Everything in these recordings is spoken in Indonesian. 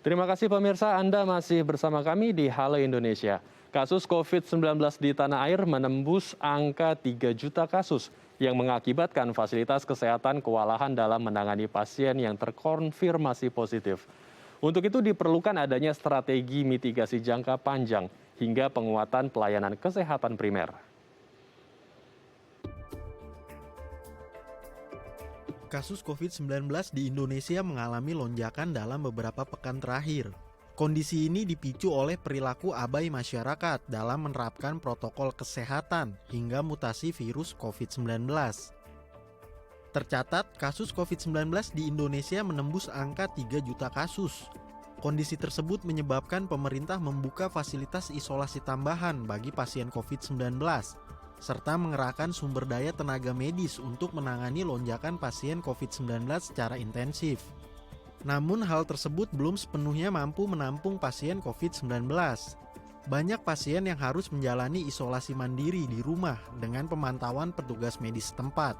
Terima kasih pemirsa, Anda masih bersama kami di Halo Indonesia. Kasus COVID-19 di tanah air menembus angka 3 juta kasus yang mengakibatkan fasilitas kesehatan kewalahan dalam menangani pasien yang terkonfirmasi positif. Untuk itu diperlukan adanya strategi mitigasi jangka panjang hingga penguatan pelayanan kesehatan primer. Kasus COVID-19 di Indonesia mengalami lonjakan dalam beberapa pekan terakhir. Kondisi ini dipicu oleh perilaku abai masyarakat dalam menerapkan protokol kesehatan hingga mutasi virus COVID-19. Tercatat, kasus COVID-19 di Indonesia menembus angka 3 juta kasus. Kondisi tersebut menyebabkan pemerintah membuka fasilitas isolasi tambahan bagi pasien COVID-19, serta mengerahkan sumber daya tenaga medis untuk menangani lonjakan pasien COVID-19 secara intensif. Namun hal tersebut belum sepenuhnya mampu menampung pasien COVID-19. Banyak pasien yang harus menjalani isolasi mandiri di rumah dengan pemantauan petugas medis setempat.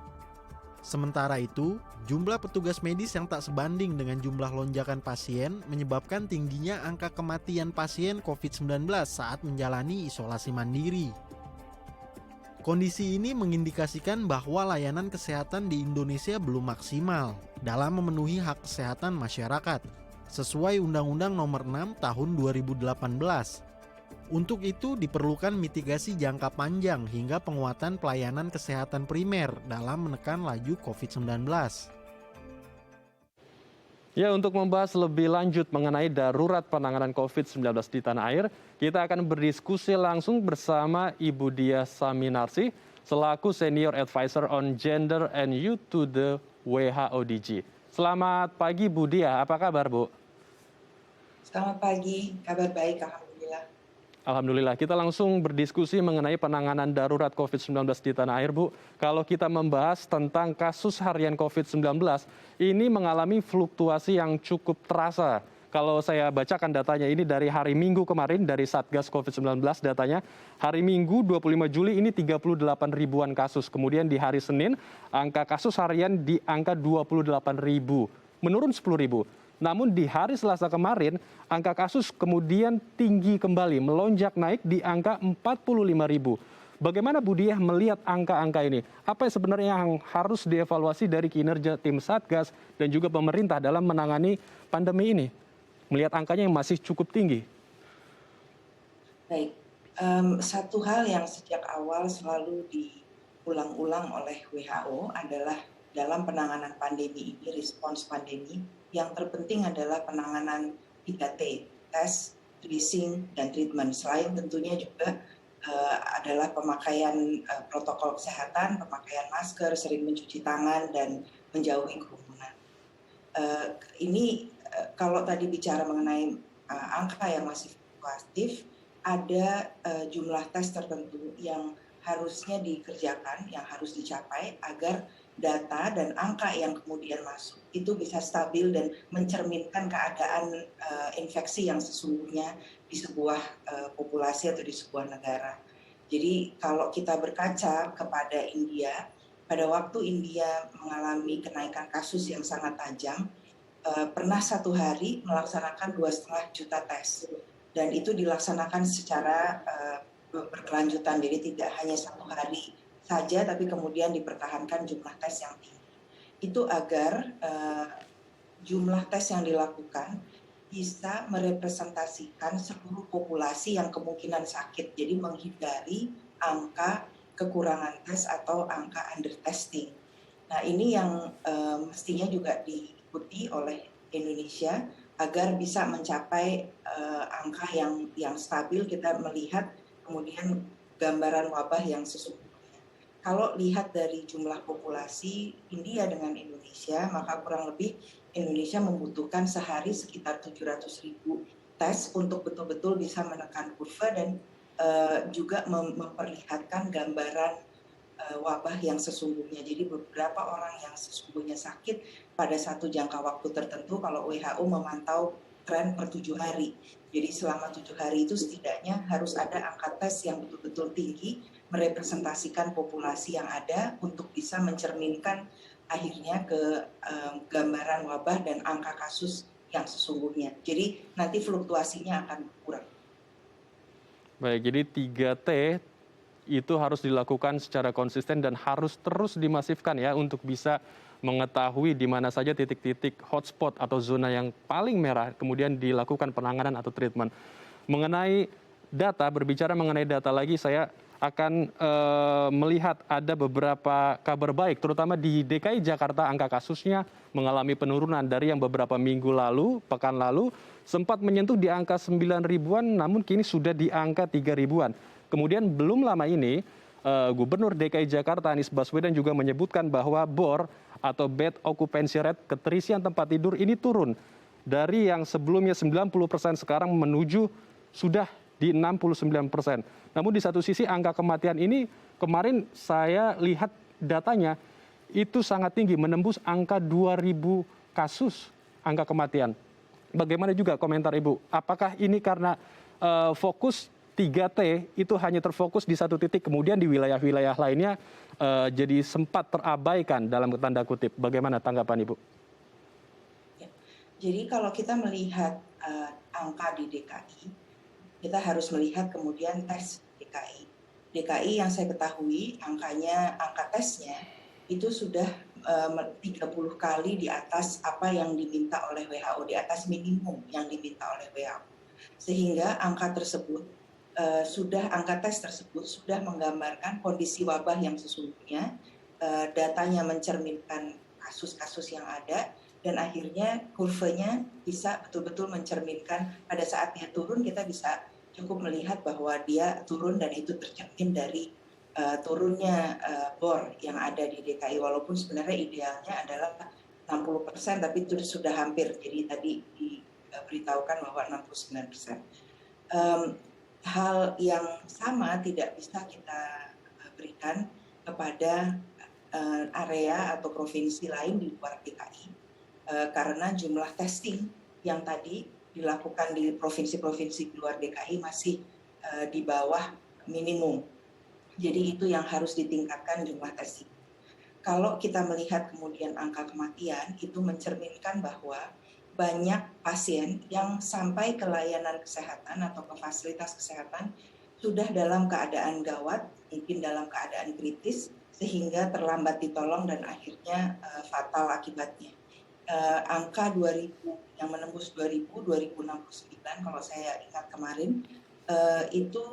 Sementara itu, jumlah petugas medis yang tak sebanding dengan jumlah lonjakan pasien menyebabkan tingginya angka kematian pasien COVID-19 saat menjalani isolasi mandiri. Kondisi ini mengindikasikan bahwa layanan kesehatan di Indonesia belum maksimal dalam memenuhi hak kesehatan masyarakat, sesuai Undang-Undang Nomor 6 Tahun 2018. Untuk itu diperlukan mitigasi jangka panjang hingga penguatan pelayanan kesehatan primer dalam menekan laju COVID-19. Ya, untuk membahas lebih lanjut mengenai darurat penanganan COVID-19 di tanah air, kita akan berdiskusi langsung bersama Ibu Diah Saminarsi, selaku Senior Advisor on Gender and Youth to the WHO-DG. Selamat pagi Bu Diah, apa kabar Bu? Selamat pagi, kabar baik, Alhamdulillah. Alhamdulillah, kita langsung berdiskusi mengenai penanganan darurat COVID-19 di tanah air, Bu. Kalau kita membahas tentang kasus harian COVID-19, ini mengalami fluktuasi yang cukup terasa. Kalau saya bacakan datanya ini dari hari Minggu kemarin, dari Satgas COVID-19 datanya, hari Minggu 25 Juli ini 38 ribuan kasus. Kemudian di hari Senin, angka kasus harian di angka 28 ribu, menurun 10 ribu. Namun di hari Selasa kemarin, angka kasus kemudian tinggi kembali, melonjak naik di angka 45 ribu. Bagaimana Bu Diah melihat angka-angka ini? Apa sebenarnya yang harus dievaluasi dari kinerja tim Satgas dan juga pemerintah dalam menangani pandemi ini? Melihat angkanya yang masih cukup tinggi. Baik, satu hal yang sejak awal selalu diulang-ulang oleh WHO adalah dalam penanganan pandemi ini, respons pandemi, yang terpenting adalah penanganan 3T, tes, tracing, dan treatment. Selain tentunya juga adalah pemakaian protokol kesehatan, pemakaian masker, sering mencuci tangan, dan menjauhi kerumunan. Kalau tadi bicara mengenai angka yang masih fluktuatif, ada jumlah tes tertentu yang harusnya dikerjakan, yang harus dicapai agar data dan angka yang kemudian masuk itu bisa stabil dan mencerminkan keadaan infeksi yang sesungguhnya di sebuah populasi atau di sebuah negara. Jadi kalau kita berkaca kepada India, pada waktu India mengalami kenaikan kasus yang sangat tajam, pernah satu hari melaksanakan 2,5 juta tes, dan itu dilaksanakan secara berkelanjutan, jadi tidak hanya satu hari saja, tapi kemudian dipertahankan jumlah tes yang tinggi. Itu agar jumlah tes yang dilakukan bisa merepresentasikan seluruh populasi yang kemungkinan sakit, jadi menghindari angka kekurangan tes atau angka under testing. Nah, ini yang mestinya juga diikuti oleh Indonesia agar bisa mencapai angka yang stabil. Kita melihat kemudian gambaran wabah yang sesungguhnya. Kalau lihat dari jumlah populasi India dengan Indonesia, maka kurang lebih Indonesia membutuhkan sehari sekitar 700.000 tes untuk betul-betul bisa menekan kurva dan juga memperlihatkan gambaran wabah yang sesungguhnya. Jadi beberapa orang yang sesungguhnya sakit pada satu jangka waktu tertentu, kalau WHO memantau tren per 7 hari. Jadi selama 7 hari itu setidaknya harus ada angka tes yang betul-betul tinggi, merepresentasikan populasi yang ada untuk bisa mencerminkan akhirnya ke gambaran wabah dan angka kasus yang sesungguhnya. Jadi nanti fluktuasinya akan berkurang. Baik, jadi 3T itu harus dilakukan secara konsisten dan harus terus dimasifkan ya untuk bisa mengetahui di mana saja titik-titik hotspot atau zona yang paling merah, kemudian dilakukan penanganan atau treatment. Mengenai data, berbicara mengenai data lagi, saya akan melihat ada beberapa kabar baik, terutama di DKI Jakarta angka kasusnya mengalami penurunan dari yang beberapa minggu lalu, pekan lalu, sempat menyentuh di angka 9 ribuan, namun kini sudah di angka 3 ribuan. Kemudian belum lama ini, Gubernur DKI Jakarta Anies Baswedan juga menyebutkan bahwa BOR atau bed occupancy rate, keterisian tempat tidur ini turun dari yang sebelumnya 90% sekarang menuju sudah di 69%. Namun di satu sisi angka kematian ini kemarin saya lihat datanya itu sangat tinggi, menembus angka 2.000 kasus angka kematian. Bagaimana juga komentar Ibu? Apakah ini karena fokus 3T itu hanya terfokus di satu titik, kemudian di wilayah-wilayah lainnya jadi sempat terabaikan dalam tanda kutip. Bagaimana tanggapan Ibu? Ya. Jadi kalau kita melihat angka di DKI, kita harus melihat kemudian tes DKI. DKI yang saya ketahui angka tesnya itu sudah 30 kali di atas apa yang diminta oleh WHO, di atas minimum yang diminta oleh WHO. Sehingga angka tes tersebut sudah menggambarkan kondisi wabah yang sesungguhnya, datanya mencerminkan kasus-kasus yang ada, dan akhirnya kurvanya bisa betul-betul mencerminkan pada saat dia turun kita bisa cukup melihat bahwa dia turun dan itu tercermin dari turunnya BOR yang ada di DKI, walaupun sebenarnya idealnya adalah 60%, tapi itu sudah hampir, jadi tadi diberitahukan bahwa 69%. Hal yang sama tidak bisa kita berikan kepada area atau provinsi lain di luar DKI, karena jumlah testing yang tadi dilakukan di provinsi-provinsi di luar DKI masih di bawah minimum. Jadi itu yang harus ditingkatkan jumlah testing. Kalau kita melihat kemudian angka kematian, itu mencerminkan bahwa banyak pasien yang sampai ke layanan kesehatan atau ke fasilitas kesehatan sudah dalam keadaan gawat, mungkin dalam keadaan kritis, sehingga terlambat ditolong dan akhirnya fatal akibatnya. Angka 2000 yang menembus 2069 kalau saya ingat kemarin, itu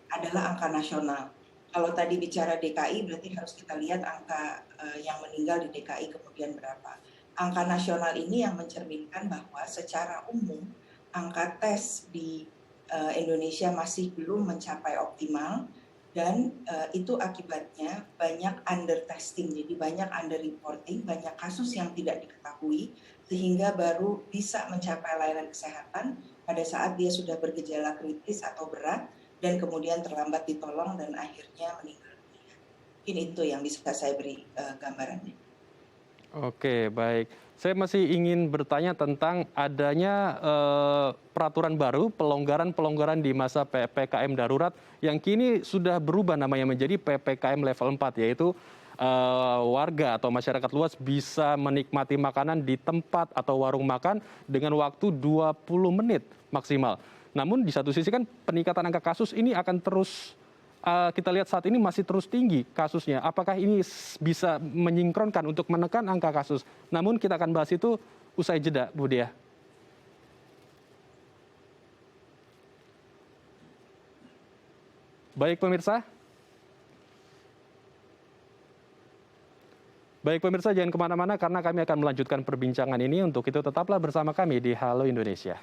adalah angka nasional. Kalau tadi bicara DKI berarti harus kita lihat angka yang meninggal di DKI kemudian berapa. Angka nasional ini yang mencerminkan bahwa secara umum angka tes di Indonesia masih belum mencapai optimal, dan itu akibatnya banyak under testing, jadi banyak under reporting, banyak kasus yang tidak diketahui sehingga baru bisa mencapai layanan kesehatan pada saat dia sudah bergejala kritis atau berat dan kemudian terlambat ditolong dan akhirnya meninggal dunia. Mungkin itu yang bisa saya beri gambarannya. Oke, baik. Saya masih ingin bertanya tentang adanya peraturan baru, pelonggaran-pelonggaran di masa PPKM darurat yang kini sudah berubah namanya menjadi PPKM level 4, yaitu warga atau masyarakat luas bisa menikmati makanan di tempat atau warung makan dengan waktu 20 menit maksimal. Namun di satu sisi kan peningkatan angka kasus ini akan terus kita lihat saat ini masih terus tinggi kasusnya. Apakah ini bisa menyinkronkan untuk menekan angka kasus? Namun kita akan bahas itu usai jeda, Bu Diah. Baik pemirsa. Baik pemirsa, jangan kemana-mana karena kami akan melanjutkan perbincangan ini. Untuk itu tetaplah bersama kami di Halo Indonesia.